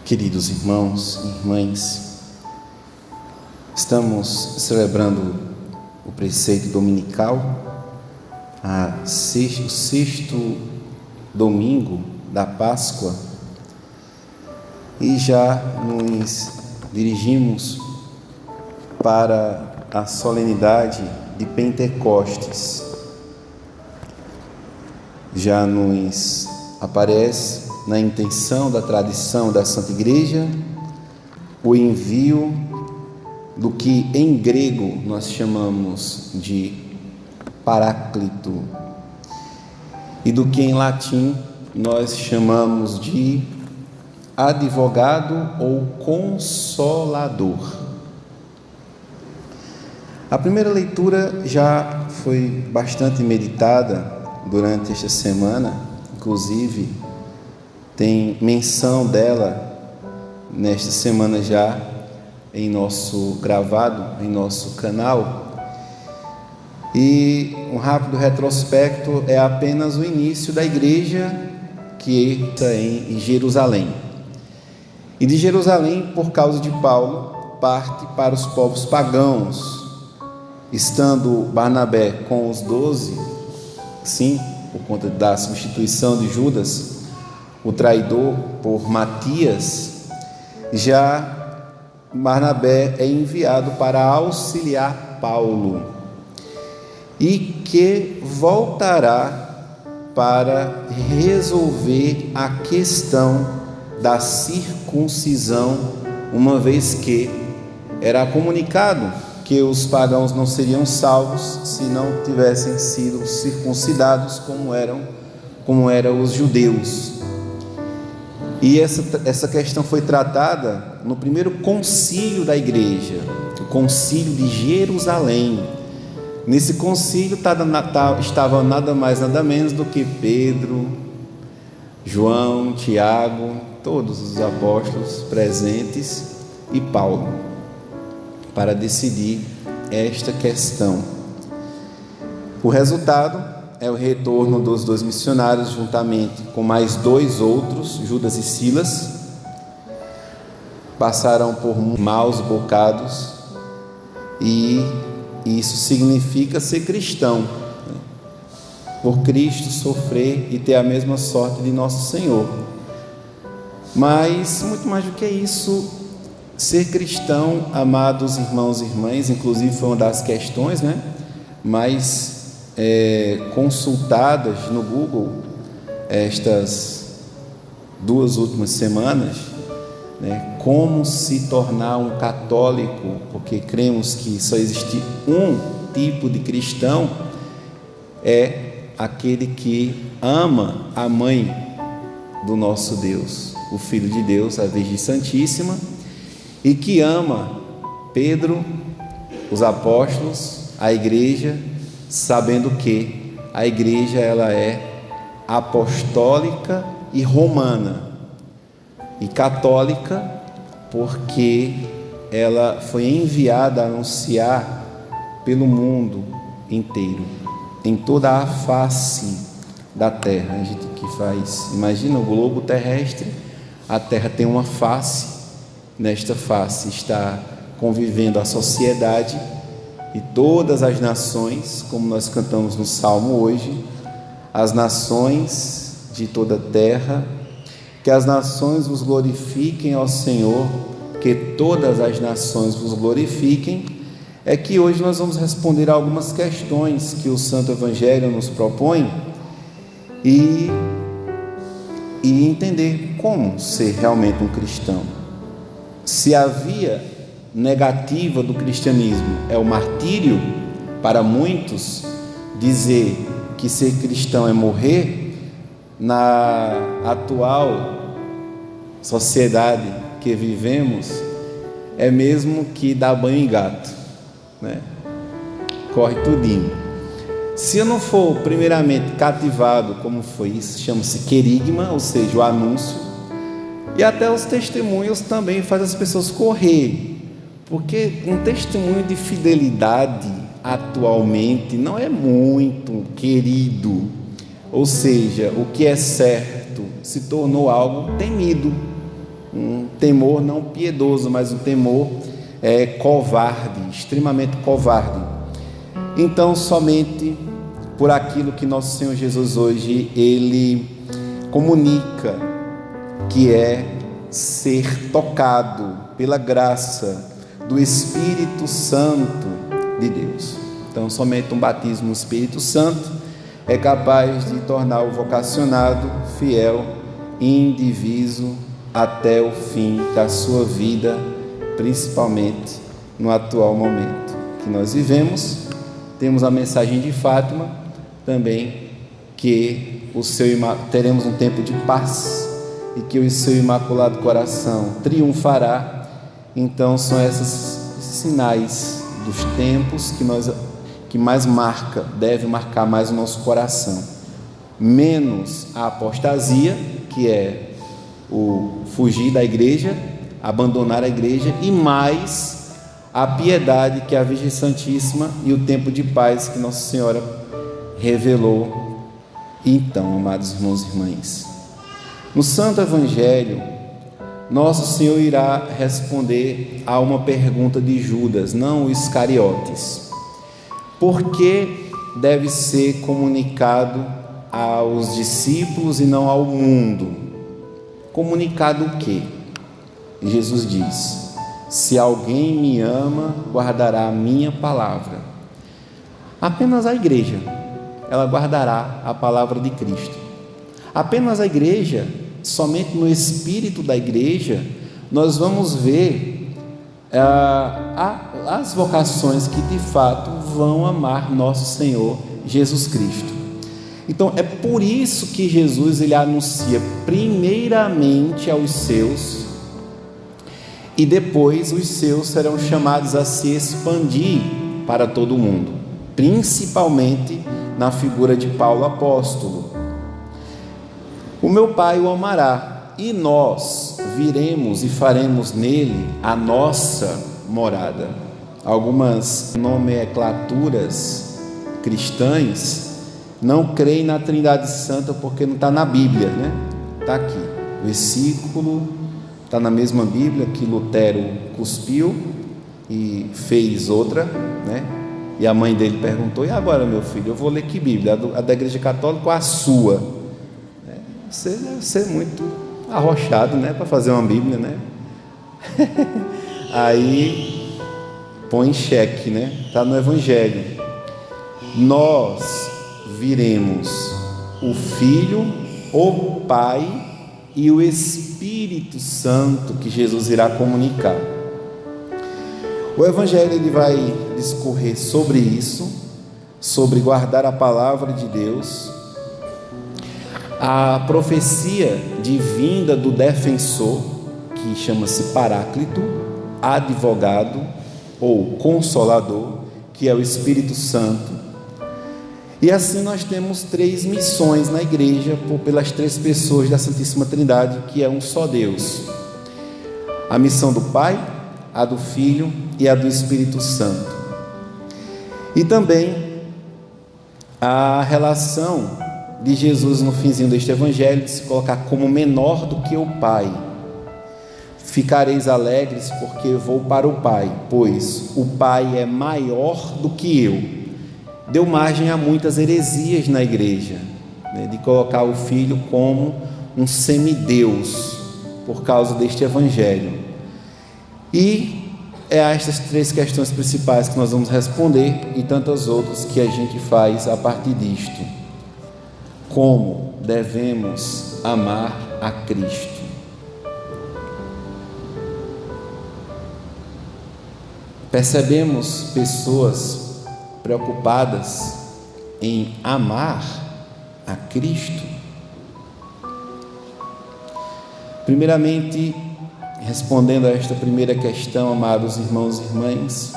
Queridos irmãos e irmãs, estamos celebrando o preceito dominical, o sexto domingo da Páscoa, e já nos dirigimos para a solenidade de Pentecostes. Já nos aparece na intenção da tradição da Santa Igreja o envio do que em grego nós chamamos de Paráclito e do que em latim nós chamamos de advogado ou consolador. A primeira leitura já foi bastante meditada durante esta semana, inclusive tem menção dela nesta semana já em nosso gravado, em nosso canal. E um rápido retrospecto é apenas o início da igreja que está em Jerusalém. E de Jerusalém, por causa de Paulo, parte para os povos pagãos, estando Barnabé com os 12, sim, por conta da substituição de Judas, o traidor, por Matias, já Barnabé é enviado para auxiliar Paulo e que voltará para resolver a questão da circuncisão, uma vez que era comunicado que os pagãos não seriam salvos se não tivessem sido circuncidados como eram os judeus. E essa questão foi tratada no primeiro concílio da igreja, o concílio de Jerusalém. Nesse concílio estava nada mais nada menos do que Pedro, João, Tiago, todos os apóstolos presentes e Paulo, para decidir esta questão. O resultado é o retorno dos 2 missionários, juntamente com mais 2 outros, Judas e Silas. Passaram por maus bocados, e isso significa ser cristão, por Cristo sofrer e ter a mesma sorte de nosso Senhor. Mas, muito mais do que isso, ser cristão, amados irmãos e irmãs, inclusive foi uma das questões, mais consultadas no Google estas 2 últimas semanas, como se tornar um católico, porque cremos que só existe um tipo de cristão, é aquele que ama a mãe do nosso Deus, o Filho de Deus, a Virgem Santíssima, e que ama Pedro, os apóstolos, a igreja, sabendo que a igreja ela é apostólica e romana, e católica porque ela foi enviada a anunciar pelo mundo inteiro, em toda a face da terra. A gente que imagina o globo terrestre, a terra tem uma face, nesta face está convivendo a sociedade e todas as nações, como nós cantamos no Salmo hoje, as nações de toda a terra, que as nações vos glorifiquem, ó Senhor, que todas as nações vos glorifiquem. É que hoje nós vamos responder a algumas questões que o Santo Evangelho nos propõe e entender como ser realmente um cristão. Se a via negativa do cristianismo é o martírio, para muitos dizer que ser cristão é morrer, na atual sociedade que vivemos é mesmo que dar banho em gato, corre tudinho. Se eu não for primeiramente cativado, como foi isso, chama-se querigma, ou seja, o anúncio, e até os testemunhos também fazem as pessoas correr, porque um testemunho de fidelidade atualmente não é muito querido, ou seja, o que é certo se tornou algo temido. temor não piedoso, mas um temor covarde, extremamente covarde. Então, somente por aquilo que nosso Senhor Jesus hoje, Ele comunica, que é ser tocado pela graça do Espírito Santo de Deus. Então, somente um batismo no Espírito Santo é capaz de tornar o vocacionado fiel e indiviso até o fim da sua vida, principalmente no atual momento que nós vivemos. Temos a mensagem de Fátima também, que teremos um tempo de paz e que o seu Imaculado Coração triunfará. Então são esses sinais dos tempos que mais deve marcar mais o nosso coração. Menos a apostasia, que é o fugir da igreja, abandonar a igreja, e mais a piedade, que é a Virgem Santíssima, e o tempo de paz que Nossa Senhora revelou. Então, amados irmãos e irmãs, no Santo Evangelho, Nosso Senhor irá responder a uma pergunta de Judas, não o Iscariotes. Por que deve ser comunicado aos discípulos e não ao mundo? Comunicado o quê? Jesus diz: se alguém me ama, guardará a minha palavra. Apenas a igreja, ela guardará a palavra de Cristo. Apenas a igreja, somente no espírito da igreja, nós vamos ver as vocações que de fato vão amar nosso Senhor Jesus Cristo. Então é por isso que Jesus ele anuncia primeiramente aos seus, e depois os seus serão chamados a se expandir para todo o mundo, principalmente na figura de Paulo apóstolo. O meu Pai o amará, e nós viremos e faremos nele a nossa morada. Algumas nomenclaturas cristãs não creem na Trindade Santa porque não está na Bíblia, né? Está aqui, versículo, está na mesma Bíblia que Lutero cuspiu e fez outra, né? E a mãe dele perguntou: e agora, meu filho, eu vou ler que Bíblia? A da Igreja Católica ou a sua? Você deve ser muito arrochado, né, para fazer uma Bíblia, né? Aí põe em xeque, né? Está no Evangelho. Nós viremos o Filho, o Pai e o Espírito Santo, que Jesus irá comunicar. O Evangelho ele vai discorrer sobre isso, sobre guardar a palavra de Deus, a profecia de vinda do defensor, que chama-se Paráclito, advogado ou consolador, que é o Espírito Santo. E assim nós temos 3 missões na igreja pelas 3 pessoas da Santíssima Trindade, que é um só Deus: a missão do Pai, a do Filho e a do Espírito Santo. E também a relação de Jesus no finzinho deste Evangelho, de se colocar como menor do que o Pai. Ficareis alegres porque vou para o Pai, pois o Pai é maior do que eu. Deu margem a muitas heresias na igreja, né, de colocar o Filho como um semideus, por causa deste Evangelho. E é a estas 3 questões principais que nós vamos responder, e tantas outras que a gente faz a partir disto. Como devemos amar a Cristo? Percebemos pessoas preocupadas em amar a Cristo? Primeiramente, respondendo a esta primeira questão, amados irmãos e irmãs,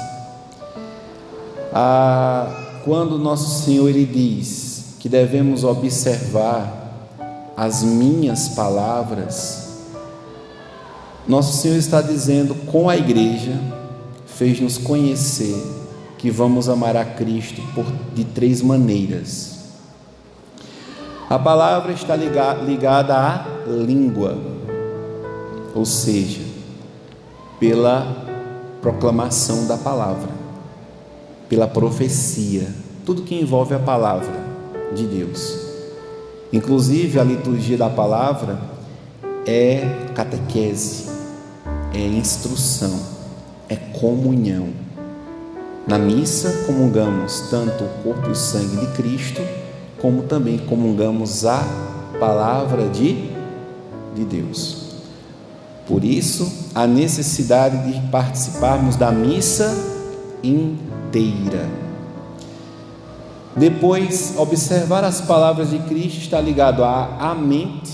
quando nosso Senhor ele diz que devemos observar as minhas palavras, nosso Senhor está dizendo, com a igreja, fez-nos conhecer que vamos amar a Cristo de 3 maneiras. A palavra está ligada à língua, ou seja, pela proclamação da palavra, pela profecia, tudo que envolve a palavra de Deus. Inclusive a liturgia da palavra é catequese, é instrução, é comunhão. Na missa comungamos tanto o corpo e o sangue de Cristo, como também comungamos a palavra de Deus. Por isso, a necessidade de participarmos da missa inteira. Depois, observar as palavras de Cristo está ligado à mente,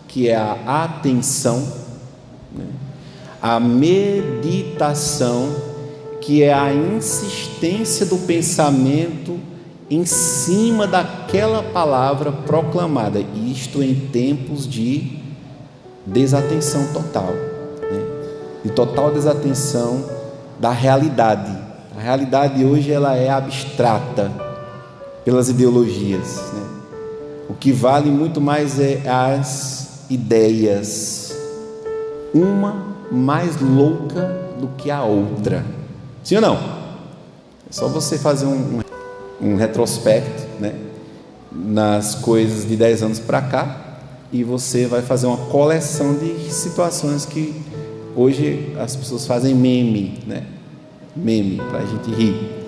que é a atenção, né? A meditação, que é a insistência do pensamento em cima daquela palavra proclamada, isto em tempos de desatenção total, né? De total desatenção da realidade. A realidade hoje ela é abstrata pelas ideologias, né? O que vale muito mais é as ideias, uma mais louca do que a outra. Sim ou não? É só você fazer um retrospecto, né, nas coisas de 10 anos para cá, e você vai fazer uma coleção de situações que hoje as pessoas fazem meme, né? Meme, para a gente rir.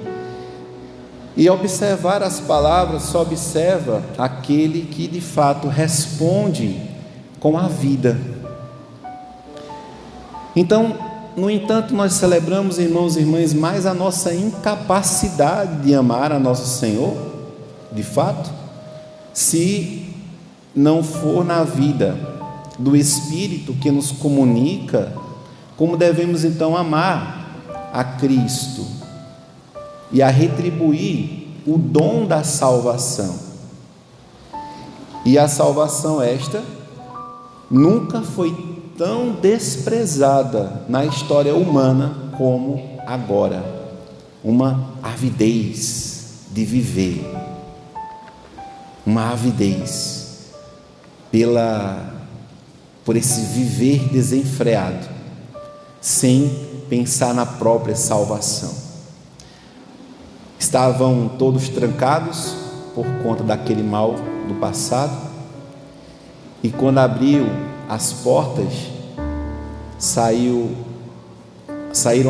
E observar as palavras só observa aquele que de fato responde com a vida. Então, no entanto, nós celebramos, irmãos e irmãs, mais a nossa incapacidade de amar a nosso Senhor, de fato, se não for na vida do Espírito que nos comunica como devemos então amar a Cristo e a retribuir o dom da salvação. E a salvação esta nunca foi tão desprezada na história humana como agora. Uma avidez de viver, uma avidez por esse viver desenfreado, sem pensar na própria salvação. Estavam todos trancados por conta daquele mal do passado, e quando abriu as portas, saíram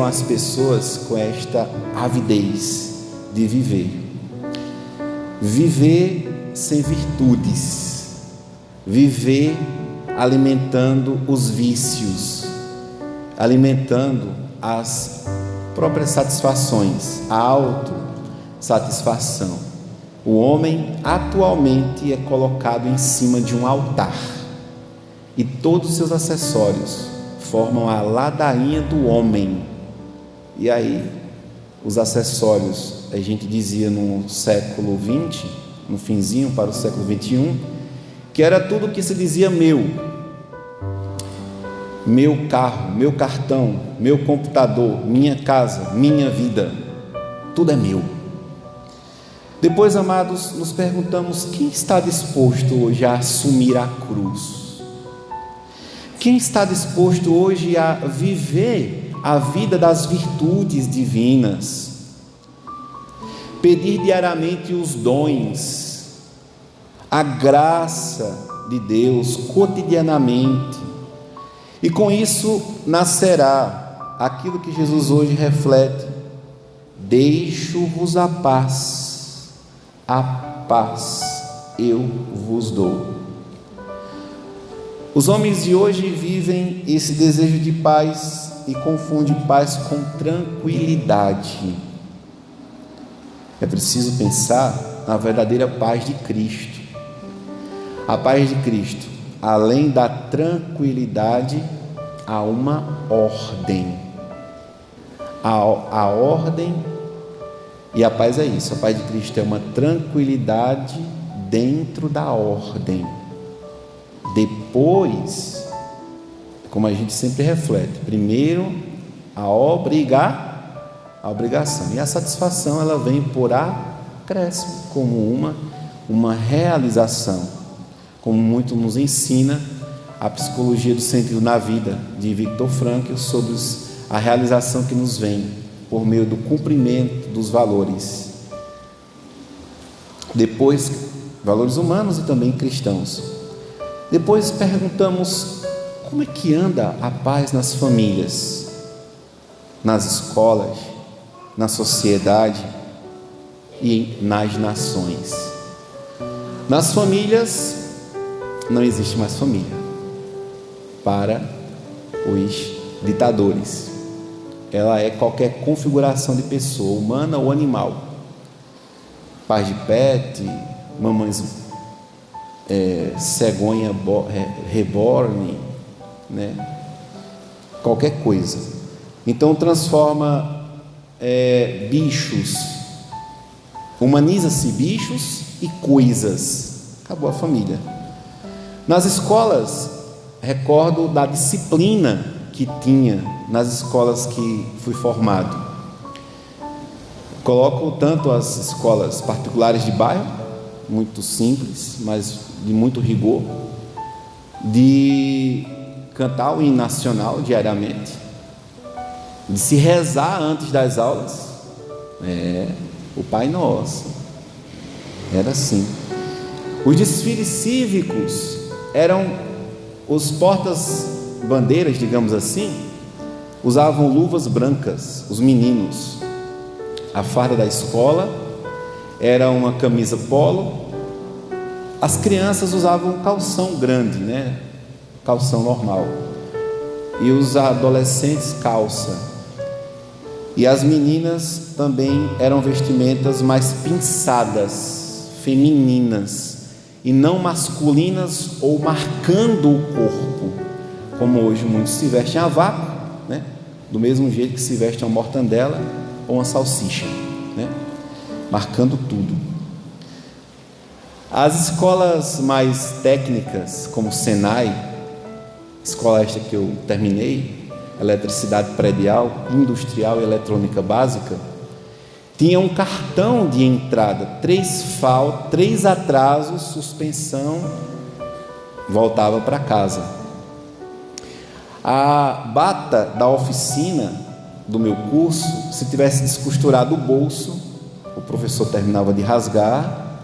as pessoas com esta avidez de viver sem virtudes, viver alimentando os vícios, alimentando as próprias satisfações, a autossatisfação. O homem atualmente é colocado em cima de um altar, e todos os seus acessórios formam a ladainha do homem. E aí, os acessórios, a gente dizia no século XX, no finzinho para o século XXI, que era tudo que se dizia meu carro, meu cartão, meu computador, minha casa, minha vida, tudo é meu. Depois, amados, nos perguntamos: quem está disposto hoje a assumir a cruz? Quem está disposto hoje a viver a vida das virtudes divinas? Pedir diariamente os dons, a graça de Deus cotidianamente, e com isso nascerá aquilo que Jesus hoje reflete: deixo-vos a paz eu vos dou. Os homens de hoje vivem esse desejo de paz e confundem paz com tranquilidade. É preciso pensar na verdadeira paz de Cristo. A paz de Cristo, além da tranquilidade, há uma ordem. A ordem, e a paz é isso. A paz de Cristo é uma tranquilidade dentro da ordem. Depois, como a gente sempre reflete, primeiro a obrigação, e a satisfação ela vem por acréscimo, como uma realização, como muito nos ensina a psicologia do sentido na vida de Viktor Frankl, sobre a realização que nos vem por meio do cumprimento dos valores. Depois, valores humanos e também cristãos. Depois perguntamos como é que anda a paz nas famílias, nas escolas, na sociedade e nas nações. Nas famílias, não existe mais família para os ditadores. Ela é qualquer configuração de pessoa, humana ou animal. Pais de pet, mamães cegonha reborn, né? Qualquer coisa. Então transforma bichos, humaniza-se bichos e coisas. Acabou a família. Nas escolas, recordo da disciplina que tinha nas escolas que fui formado. Coloco tanto as escolas particulares de bairro, muito simples, mas de muito rigor, de cantar o hino nacional diariamente, de se rezar antes das aulas, o Pai Nosso, era assim. Os desfiles cívicos eram os portas-bandeiras, digamos assim, usavam luvas brancas, os meninos. A farda da escola era uma camisa polo. As crianças usavam calção grande, né? Calção normal. E os adolescentes calça. E as meninas também eram vestimentas mais pinçadas, femininas, e não masculinas ou marcando o corpo, como hoje muitos se vestem a vácuo, né? Do mesmo jeito que se veste uma mortandela ou uma salsicha, né? Marcando tudo. As escolas mais técnicas, como o Senai, escola esta que eu terminei, eletricidade predial, industrial e eletrônica básica, tinha um cartão de entrada, 3 atrasos, suspensão, voltava para casa. A bata da oficina do meu curso, se tivesse descosturado o bolso, o professor terminava de rasgar,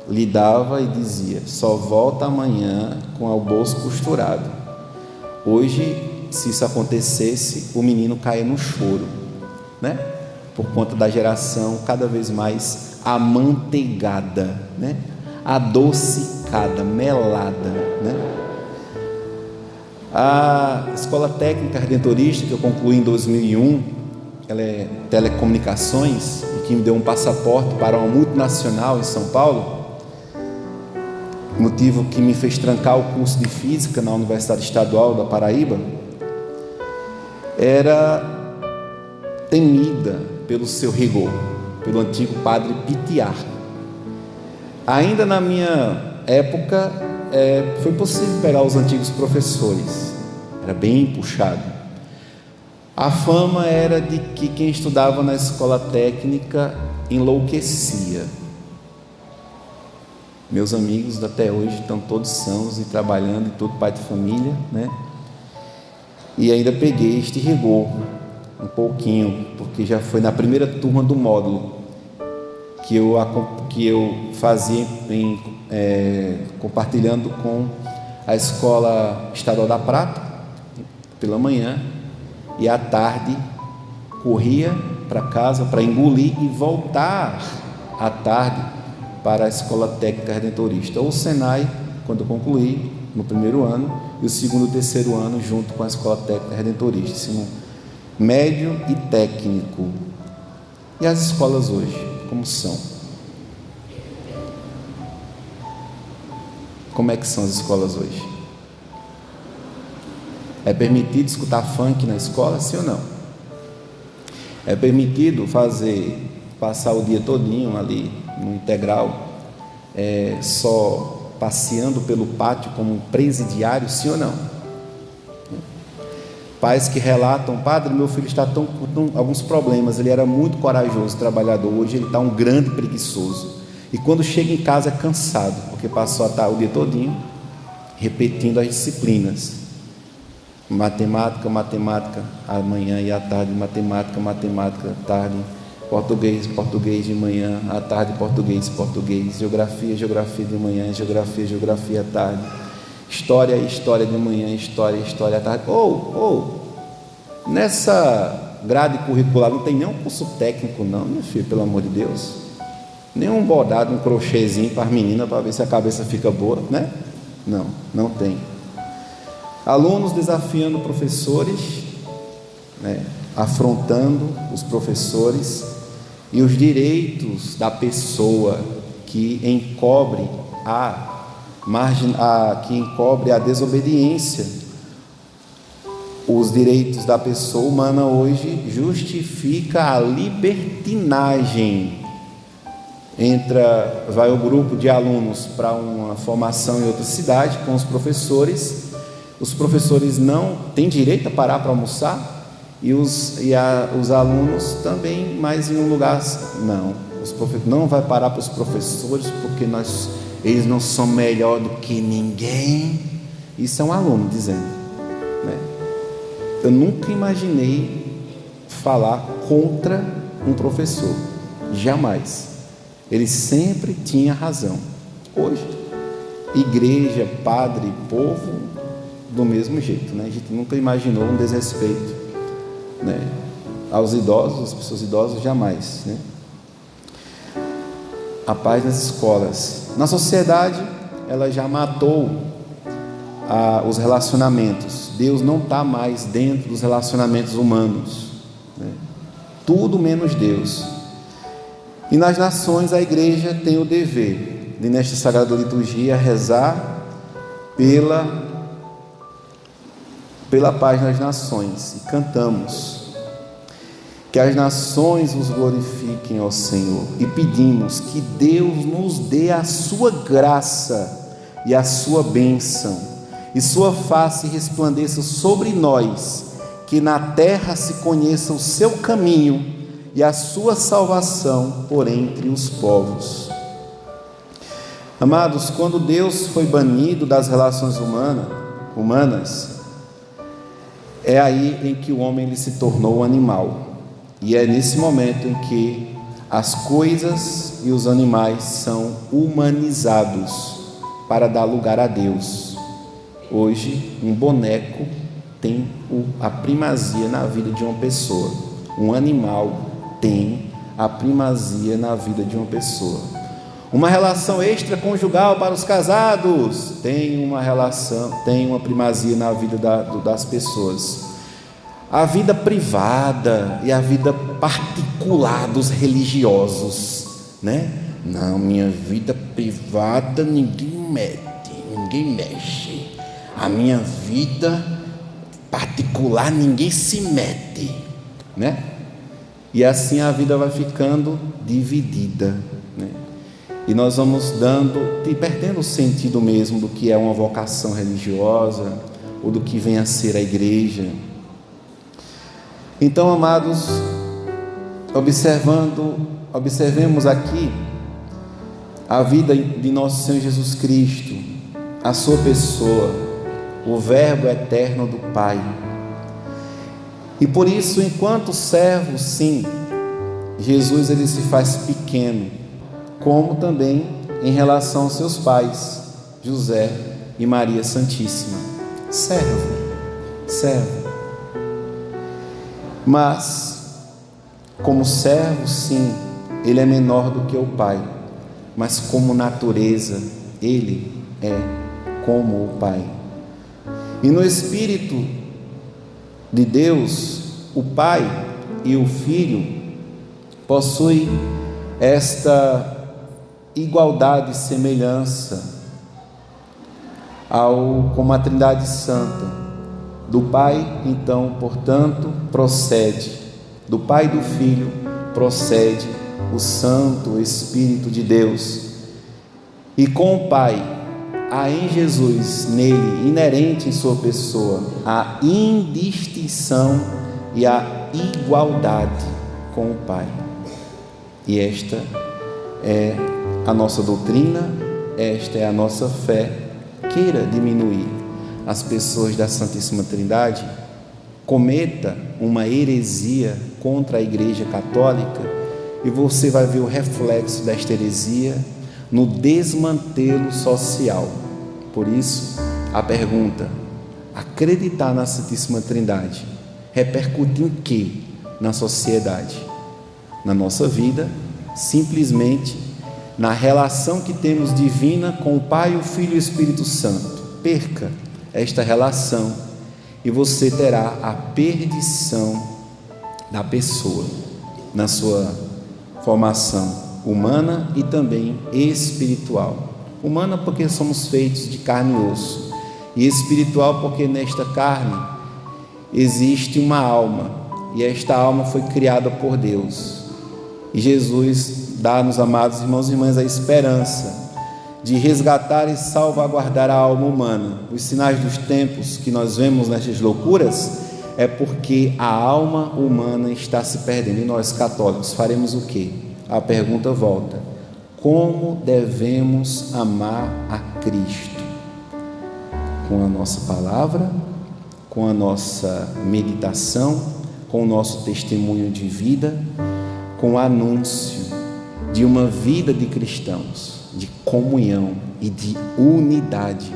lhe dava e dizia: só volta amanhã com o bolso costurado. Hoje, se isso acontecesse, o menino caia no choro, né? Por conta da geração cada vez mais amanteigada, né? Adocicada, melada, né? A Escola Técnica Redentorista, que eu concluí em 2001, ela é telecomunicações, e que me deu um passaporte para uma multinacional em São Paulo, motivo que me fez trancar o curso de Física na Universidade Estadual da Paraíba. Era temida pelo seu rigor, pelo antigo padre Pitiar. Ainda na minha época, foi possível pegar os antigos professores, era bem puxado. A fama era de que quem estudava na escola técnica enlouquecia. Meus amigos até hoje estão todos sãos e trabalhando, e todo pai de família, né? E ainda peguei este rigor um pouquinho, porque já foi na primeira turma do módulo que eu fazia compartilhando com a Escola Estadual da Prata pela manhã, e à tarde corria para casa para engolir e voltar à tarde para a Escola Técnica Redentorista, ou Senai, quando eu concluí no primeiro ano, e o segundo e terceiro ano junto com a Escola Técnica Redentorista, ensino médio e técnico. E as escolas hoje, como são? Como é que são as escolas hoje? É permitido escutar funk na escola, sim ou não? É permitido passar o dia todinho ali no integral, só passeando pelo pátio como um presidiário, sim ou não? Pais que relatam: padre, meu filho está com alguns problemas, ele era muito corajoso, trabalhador, hoje ele está um grande preguiçoso, e quando chega em casa é cansado, porque passou o dia todinho repetindo as disciplinas. matemática amanhã e à tarde, matemática à tarde, português de manhã, à tarde português, geografia de manhã, geografia à tarde, história de manhã, história à tarde. Nessa grade curricular não tem nenhum curso técnico não, meu filho, pelo amor de Deus, nenhum bordado, um crochêzinho para as meninas, para ver se a cabeça fica boa, né? Não tem. Alunos desafiando professores, né? Afrontando os professores e os direitos da pessoa que encobre a desobediência. Os direitos da pessoa humana hoje justifica a libertinagem. Vai o grupo de alunos para uma formação em outra cidade com os professores não têm direito a parar para almoçar, e os alunos também, mas em um lugar não, não vai parar para os professores, porque eles não são melhor do que ninguém. Isso é um aluno dizendo, né? Eu nunca imaginei falar contra um professor, jamais. Ele sempre tinha razão. Hoje, igreja, padre, povo, do mesmo jeito, né? A gente nunca imaginou um desrespeito, né, aos idosos, às pessoas idosas, jamais, né? A paz nas escolas. Na sociedade, ela já matou os relacionamentos. Deus não está mais dentro dos relacionamentos humanos, né? Tudo menos Deus. E nas nações a igreja tem o dever de, nesta sagrada liturgia, rezar pela paz nas nações, e cantamos: que as nações os glorifiquem, ó Senhor, e pedimos que Deus nos dê a sua graça e a sua bênção, e sua face resplandeça sobre nós, que na terra se conheça o seu caminho e a sua salvação por entre os povos. Amados, quando Deus foi banido das relações humanas, é aí em que o homem ele se tornou um animal, e é nesse momento em que as coisas e os animais são humanizados para dar lugar a Deus. Hoje, um boneco tem a primazia na vida de uma pessoa, um animal tem a primazia na vida de uma pessoa. Uma relação extraconjugal para os casados tem uma primazia na vida das pessoas. A vida privada e a vida particular dos religiosos, né? Não, minha vida privada ninguém mexe. A minha vida particular ninguém se mete, né? E assim a vida vai ficando dividida, né? E nós vamos perdendo o sentido mesmo do que é uma vocação religiosa, ou do que vem a ser a igreja. Então, amados, observemos aqui a vida de nosso Senhor Jesus Cristo, a sua pessoa, o Verbo eterno do Pai. E por isso, enquanto servo, sim, Jesus ele se faz pequeno, como também em relação aos seus pais, José e Maria Santíssima. Servo. Mas, como servo, sim, ele é menor do que o Pai, mas como natureza, ele é como o Pai. E no Espírito de Deus, o Pai e o Filho possuem esta igualdade e semelhança como a Trindade Santa. Do Pai, então, portanto, do Pai e do Filho procede o Santo Espírito de Deus. E com o Pai, há em Jesus, nele, inerente em sua pessoa, a indistinção e a igualdade com o Pai. E esta é a nossa doutrina, esta é a nossa fé. Queira diminuir, as pessoas da Santíssima Trindade, cometa uma heresia contra a Igreja Católica e você vai ver o reflexo desta heresia no desmantelo social. Por isso, a pergunta: acreditar na Santíssima Trindade repercute em quê na sociedade? Na nossa vida, simplesmente na relação que temos divina com o Pai, o Filho e o Espírito Santo. Perca esta relação e você terá a perdição da pessoa na sua formação humana e também espiritual. Humana porque somos feitos de carne e osso, e espiritual porque nesta carne existe uma alma, e esta alma foi criada por Deus. E Jesus dá-nos, amados irmãos e irmãs, a esperança de resgatar e salvaguardar a alma humana. Os sinais dos tempos que nós vemos nestas loucuras é porque a alma humana está se perdendo. E nós, católicos, faremos o quê? A pergunta volta: como devemos amar a Cristo? Com a nossa palavra, com a nossa meditação, com o nosso testemunho de vida, com o anúncio de uma vida de cristãos, de comunhão e de unidade.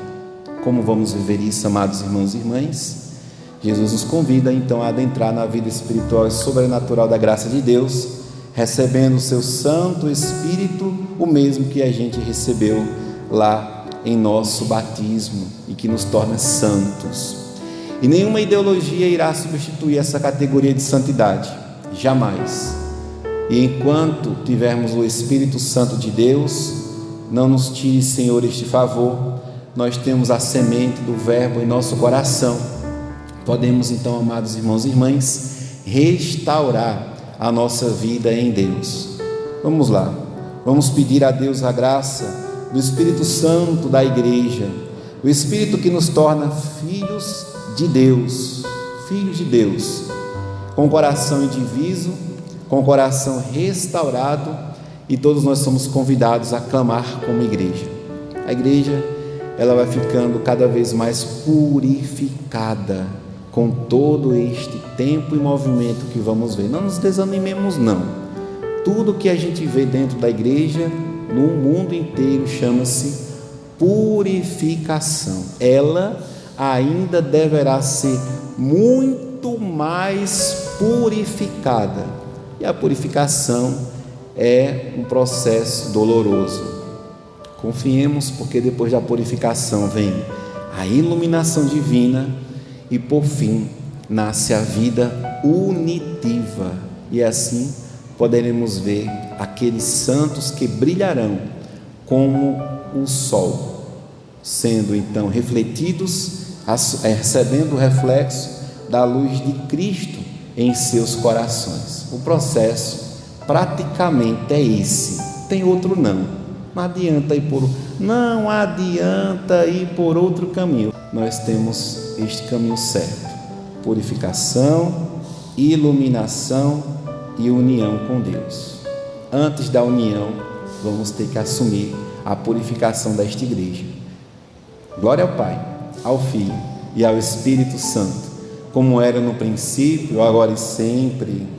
Como vamos viver isso, amados irmãos e irmãs? Jesus nos convida então a adentrar na vida espiritual e sobrenatural da graça de Deus, recebendo o seu Santo Espírito, o mesmo que a gente recebeu lá em nosso batismo e que nos torna santos. E nenhuma ideologia irá substituir essa categoria de santidade, jamais. E enquanto tivermos o Espírito Santo de Deus, não nos tire, Senhor, este favor. Nós temos a semente do Verbo em nosso coração. Podemos então, amados irmãos e irmãs, restaurar a nossa vida em Deus. Vamos lá, vamos pedir a Deus a graça do Espírito Santo da Igreja, o Espírito que nos torna filhos de Deus, com coração indiviso, com coração restaurado, e todos nós somos convidados a clamar como igreja. A igreja, ela vai ficando cada vez mais purificada com todo este tempo e movimento que vamos ver. Não nos desanimemos, não. Tudo que a gente vê dentro da igreja, no mundo inteiro, chama-se purificação. Ela ainda deverá ser muito mais purificada. E a purificação é um processo doloroso. Confiemos, porque depois da purificação vem a iluminação divina e por fim nasce a vida unitiva, e assim poderemos ver aqueles santos que brilharão como o sol, sendo então refletidos, recebendo o reflexo da luz de Cristo em seus corações. O processo praticamente é esse, tem outro não. Não adianta ir por outro caminho. Nós temos este caminho certo: purificação, iluminação e união com Deus. Antes da união, vamos ter que assumir a purificação desta igreja. Glória ao Pai, ao Filho e ao Espírito Santo, como era no princípio, agora e sempre.